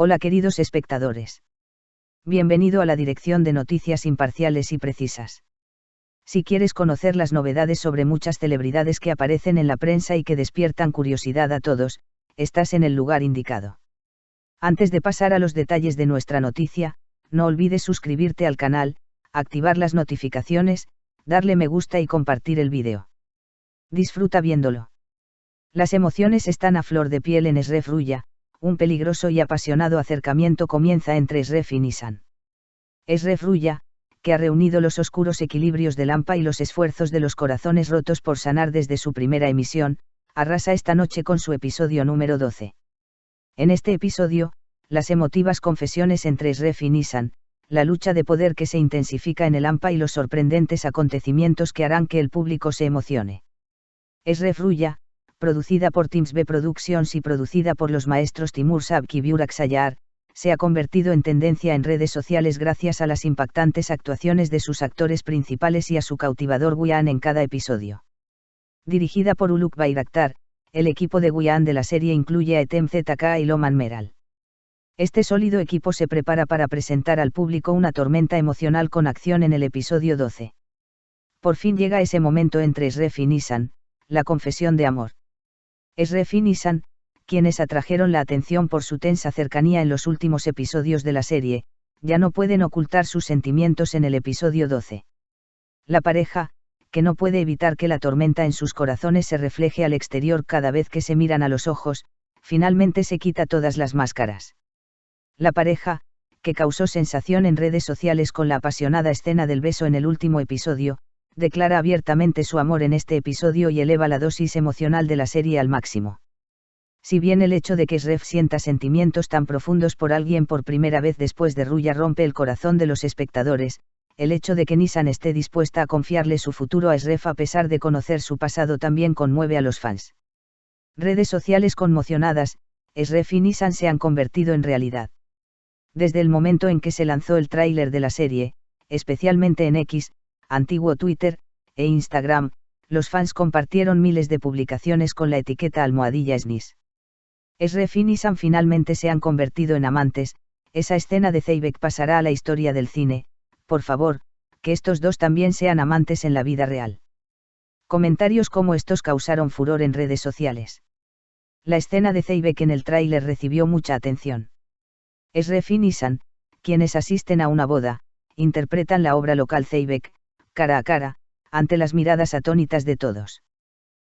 Hola queridos espectadores. Bienvenido a la dirección de noticias imparciales y precisas. Si quieres conocer las novedades sobre muchas celebridades que aparecen en la prensa y que despiertan curiosidad a todos, estás en el lugar indicado. Antes de pasar a los detalles de nuestra noticia, no olvides suscribirte al canal, activar las notificaciones, darle me gusta y compartir el vídeo. Disfruta viéndolo. Las emociones están a flor de piel en Eshref Ruya. Un peligroso y apasionado acercamiento comienza entre Eshref y Nissan. Eshref Ruya, que ha reunido los oscuros equilibrios del AMPA y los esfuerzos de los corazones rotos por sanar desde su primera emisión, arrasa esta noche con su episodio número 12. En este episodio, las emotivas confesiones entre Eshref y Nissan, la lucha de poder que se intensifica en el AMPA y los sorprendentes acontecimientos que harán que el público se emocione. Eshref Ruya, producida por Teams B Productions y producida por los maestros Timur Sabk y Burak Sayar, se ha convertido en tendencia en redes sociales gracias a las impactantes actuaciones de sus actores principales y a su cautivador Guyan en cada episodio. Dirigida por Uluk Bayraktar, el equipo de Guyan de la serie incluye a Etem ZK y Loman Meral. Este sólido equipo se prepara para presentar al público una tormenta emocional con acción en el episodio 12. Por fin llega ese momento entre Eshref y Nissan, la confesión de amor. Eshref y Nissan, quienes atrajeron la atención por su tensa cercanía en los últimos episodios de la serie, ya no pueden ocultar sus sentimientos en el episodio 12. La pareja, que no puede evitar que la tormenta en sus corazones se refleje al exterior cada vez que se miran a los ojos, finalmente se quita todas las máscaras. La pareja, que causó sensación en redes sociales con la apasionada escena del beso en el último episodio, declara abiertamente su amor en este episodio y eleva la dosis emocional de la serie al máximo. Si bien el hecho de que Eshref sienta sentimientos tan profundos por alguien por primera vez después de Ruya rompe el corazón de los espectadores, el hecho de que Nissan esté dispuesta a confiarle su futuro a Eshref a pesar de conocer su pasado también conmueve a los fans. Redes sociales conmocionadas, Eshref y Nissan se han convertido en realidad. Desde el momento en que se lanzó el tráiler de la serie, especialmente en X, antiguo Twitter, e Instagram, los fans compartieron miles de publicaciones con la etiqueta @SNIS. Eshref y Nissan finalmente se han convertido en amantes, esa escena de Zeybek pasará a la historia del cine, por favor, que estos dos también sean amantes en la vida real. Comentarios como estos causaron furor en redes sociales. La escena de Zeybek en el tráiler recibió mucha atención. Eshref y Nissan, quienes asisten a una boda, interpretan la obra local Zeybek, cara a cara, ante las miradas atónitas de todos.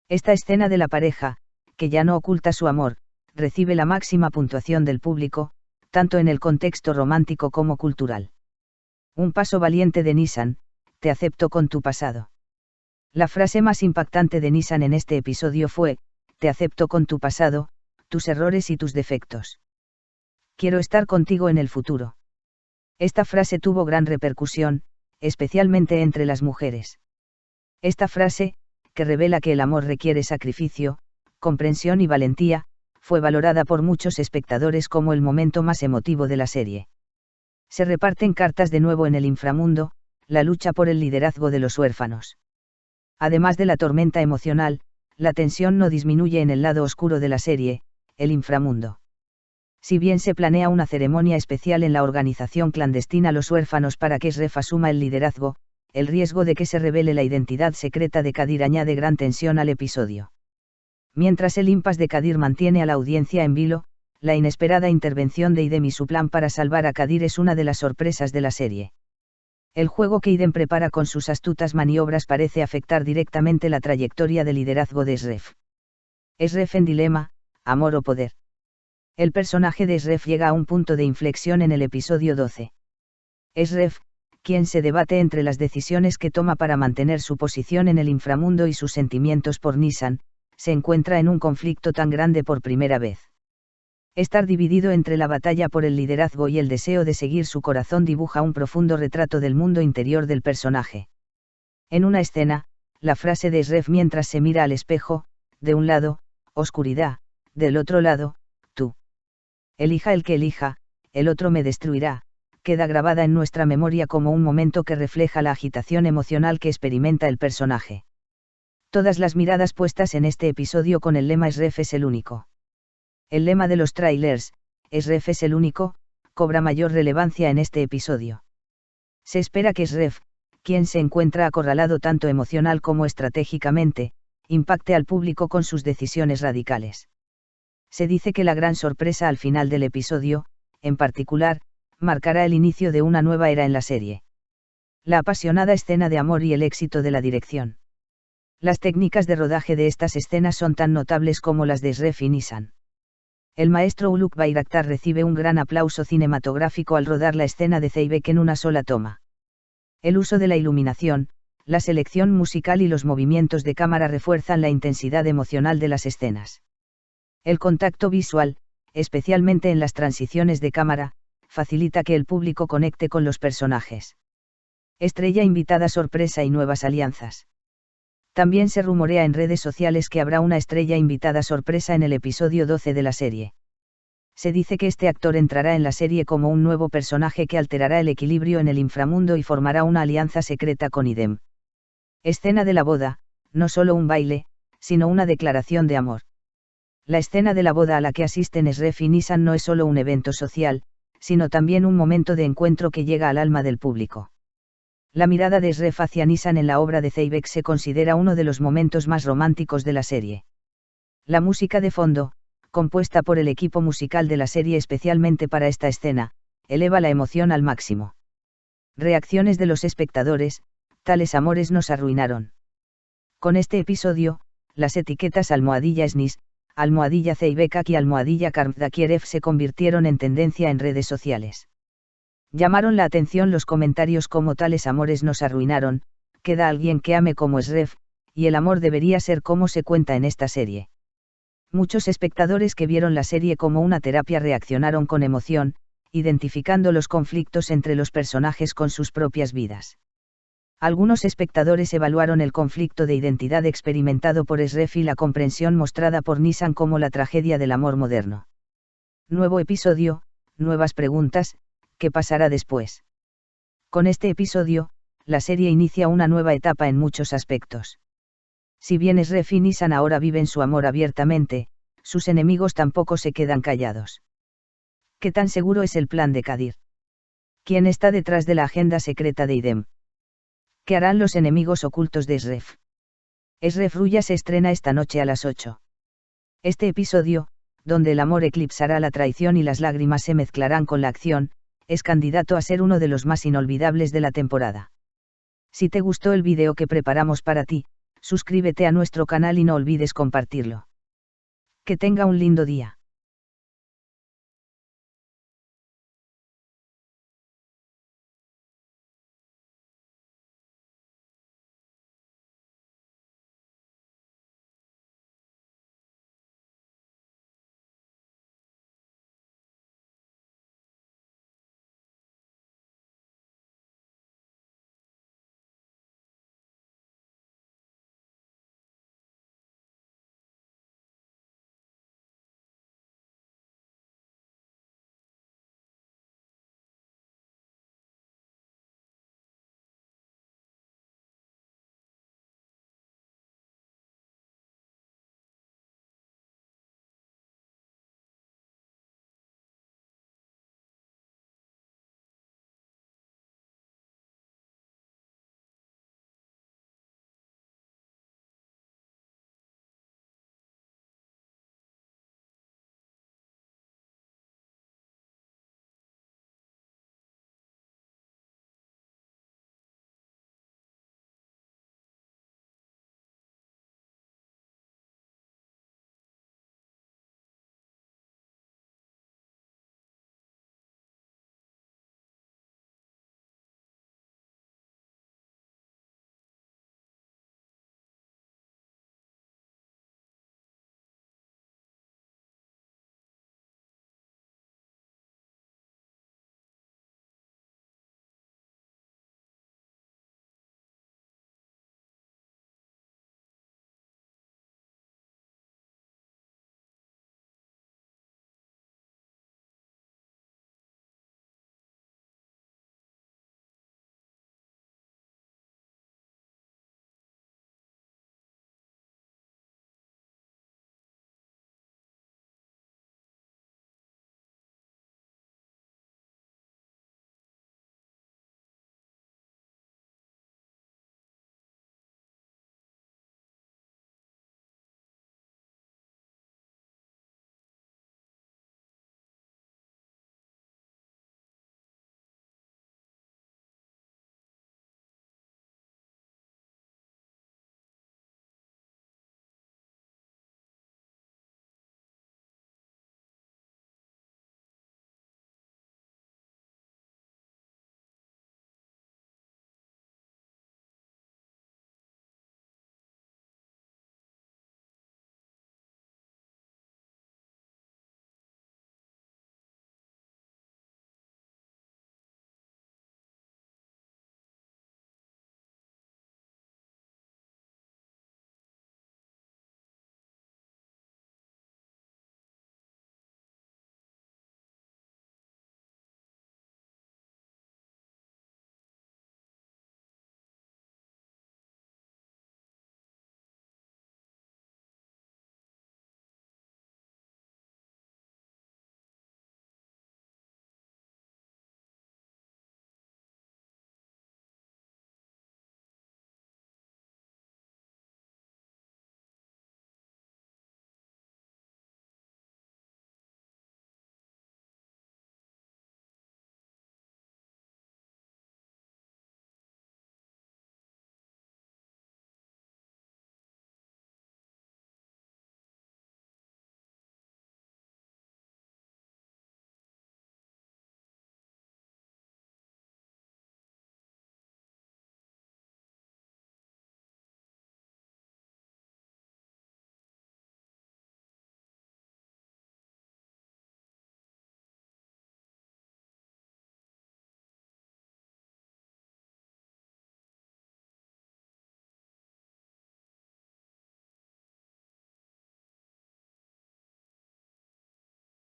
Esta escena de la pareja, que ya no oculta su amor, recibe la máxima puntuación del público, tanto en el contexto romántico como cultural. Un paso valiente de Nissan, te acepto con tu pasado. La frase más impactante de Nissan en este episodio fue, te acepto con tu pasado, tus errores y tus defectos. Quiero estar contigo en el futuro. Esta frase tuvo gran repercusión, especialmente entre las mujeres. Esta frase, que revela que el amor requiere sacrificio, comprensión y valentía, fue valorada por muchos espectadores como el momento más emotivo de la serie. Se reparten cartas de nuevo en el inframundo, la lucha por el liderazgo de los huérfanos. Además de la tormenta emocional, la tensión no disminuye en el lado oscuro de la serie, el inframundo. Si bien se planea una ceremonia especial en la organización clandestina Los Huérfanos para que Eshref asuma el liderazgo, el riesgo de que se revele la identidad secreta de Kadir añade gran tensión al episodio. Mientras el impasse de Kadir mantiene a la audiencia en vilo, la inesperada intervención de Idem y su plan para salvar a Kadir es una de las sorpresas de la serie. El juego que Idem prepara con sus astutas maniobras parece afectar directamente la trayectoria de liderazgo de Eshref. Eshref en dilema, amor o poder. El personaje de Eshref llega a un punto de inflexión en el episodio 12. Eshref, quien se debate entre las decisiones que toma para mantener su posición en el inframundo y sus sentimientos por Nissan, se encuentra en un conflicto tan grande por primera vez. Estar dividido entre la batalla por el liderazgo y el deseo de seguir su corazón dibuja un profundo retrato del mundo interior del personaje. En una escena, la frase de Eshref mientras se mira al espejo, de un lado, oscuridad, del otro lado, tú. Elija el que elija, el otro me destruirá, queda grabada en nuestra memoria como un momento que refleja la agitación emocional que experimenta el personaje. Todas las miradas puestas en este episodio con el lema Eshref es el único. El lema de los trailers, Esref es el único, cobra mayor relevancia en este episodio. Se espera que Esref, quien se encuentra acorralado tanto emocional como estratégicamente, impacte al público con sus decisiones radicales. Se dice que la gran sorpresa al final del episodio, en particular, marcará el inicio de una nueva era en la serie. La apasionada escena de amor y el éxito de la dirección. Las técnicas de rodaje de estas escenas son tan notables como las de Esref y Nisan. El maestro Uluk Bayraktar recibe un gran aplauso cinematográfico al rodar la escena de Zeybek en una sola toma. El uso de la iluminación, la selección musical y los movimientos de cámara refuerzan la intensidad emocional de las escenas. El contacto visual, especialmente en las transiciones de cámara, facilita que el público conecte con los personajes. Estrella invitada sorpresa y nuevas alianzas. También se rumorea en redes sociales que habrá una estrella invitada sorpresa en el episodio 12 de la serie. Se dice que este actor entrará en la serie como un nuevo personaje que alterará el equilibrio en el inframundo y formará una alianza secreta con Idem. Escena de la boda, no solo un baile, sino una declaración de amor. La escena de la boda a la que asisten Esref y Nisan no es solo un evento social, sino también un momento de encuentro que llega al alma del público. La mirada de Esref hacia Nisan en la obra de Zeybek se considera uno de los momentos más románticos de la serie. La música de fondo, compuesta por el equipo musical de la serie especialmente para esta escena, eleva la emoción al máximo. Reacciones de los espectadores: tales amores nos arruinaron. Con este episodio, las etiquetas #SNIS, #Zeybekak y #Karmdakierev se convirtieron en tendencia en redes sociales. Llamaron la atención los comentarios como tales amores nos arruinaron, queda alguien que ame como Esref, y el amor debería ser como se cuenta en esta serie. Muchos espectadores que vieron la serie como una terapia reaccionaron con emoción, identificando los conflictos entre los personajes con sus propias vidas. Algunos espectadores evaluaron el conflicto de identidad experimentado por Esref y la comprensión mostrada por Nisan como la tragedia del amor moderno. Nuevo episodio, nuevas preguntas. ¿Qué pasará después? Con este episodio, la serie inicia una nueva etapa en muchos aspectos. Si bien Esref y Nisan ahora viven su amor abiertamente, sus enemigos tampoco se quedan callados. ¿Qué tan seguro es el plan de Kadir? ¿Quién está detrás de la agenda secreta de Idem? ¿Qué harán los enemigos ocultos de Esref? Esref Ruya se estrena esta noche a las 8. Este episodio, donde el amor eclipsará la traición y las lágrimas se mezclarán con la acción, es candidato a ser uno de los más inolvidables de la temporada. Si te gustó el vídeo que preparamos para ti, suscríbete a nuestro canal y no olvides compartirlo. Que tenga un lindo día.